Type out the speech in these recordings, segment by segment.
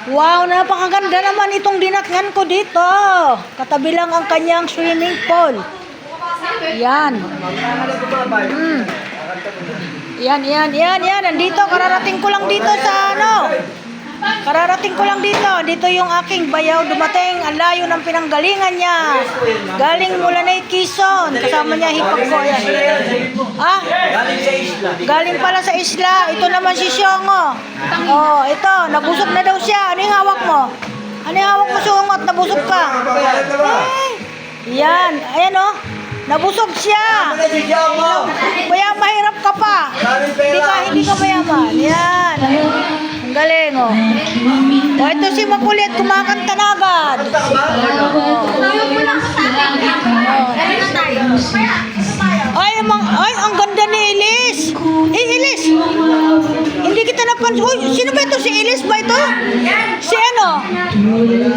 Wow, napakaganda naman itong dinatnan ko dito. Katabi lang ang kanyang swimming pool. Yan. Yan. Nandito, kararating ko lang dito sa ano. Kararating ko lang dito. Dito yung aking bayaw dumating. Ang layo ng pinanggalingan niya. Galing mula na Quezon. Kasama niya hipag ko. Yan. Ah? Galing pala sa isla. Ito naman si Siongo. Oh, ito. Nabusog na daw siya. Ano yung hawak mo? Ano yung hawak mo, Siongo, at nabusog ka? Yan. Ayan oh. Nabusog siya. Kaya mahirap ka pa. Hindi ka mayaman. Yan. Ang galing, oh. O, ito si Makulit, kumakanta na agad. Ay, ang ganda ni Elise. Elise. Hindi kita napansin. Uy, sino ba ito? Si Elise ba ito? Si ano?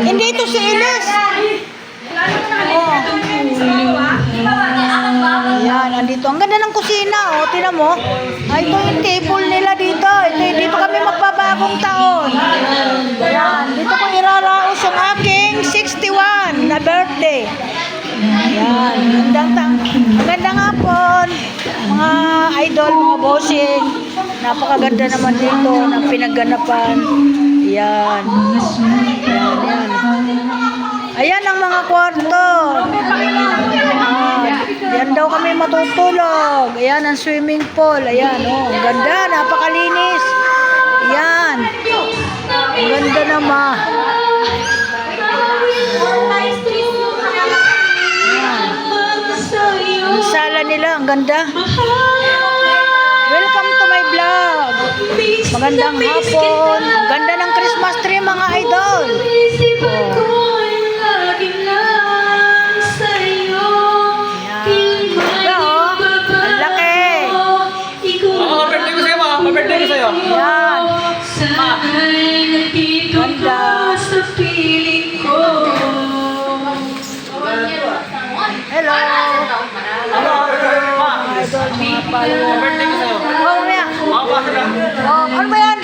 Hindi ito si Elise. Yan, nandito. Ang ganda ng kusina, oh. Tingnan mo. Ay, ito yung table nila dito. Dito kami magbabagong taon. Yan, dito ko iraraos yung aking 61 na birthday. Yan, magandang hapon. Mga idol, mga bossing. Napakaganda naman dito ng pinagganapan. Yan. Yan. Ayan ang mga kwarto. Yan daw kami matutulog. Ayan ang swimming pool. Ayan, oh. Ang ganda, napakalinis. Ayan. Ang ganda naman. Ang sala nila, ang ganda. Welcome to my vlog. Magandang hapon. Ganda ng Christmas tree, mga idol. Oh. Yan. Ganda. Hello. Hello. Idol, mga palo. Oh, mamaya. Oh, ano ba yan?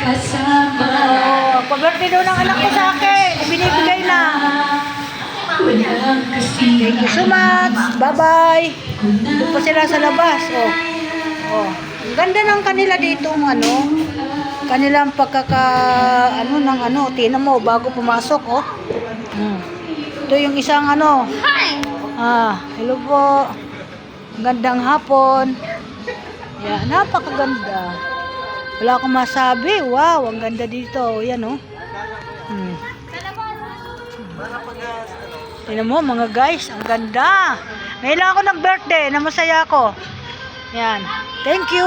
Oh, pag-birthday daw ng anak ko sa akin. Binibigay na. Thank you so much. Bye-bye. Doon pa sila sa labas. Oh. Oh. Ang ganda ng kanila dito, kanilang tingnan mo, bago pumasok, oh. Ito yung isang hello po. Gandang hapon. Yan, napakaganda. Wala akong masabi. Wow, ang ganda dito. Yan, oh. Tingnan mo, mga guys, ang ganda. Ngayon lang ako ng birthday, na masaya ako. Yan. Thank you.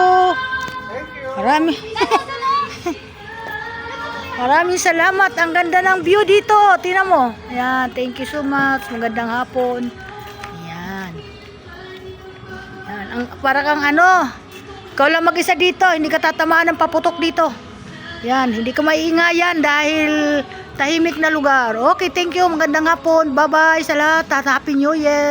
Maraming salamat. Ang ganda ng view dito. Tingnan mo. Yan. Thank you so much. Magandang hapon. Yan. Yan. Para kang ikaw lang mag-isa dito. Hindi ka tatamaan ng paputok dito. Yan. Hindi ka maiingayan dahil tahimik na lugar. Okay, thank you. Magandang hapon. Bye-bye sa lahat. Happy New Year.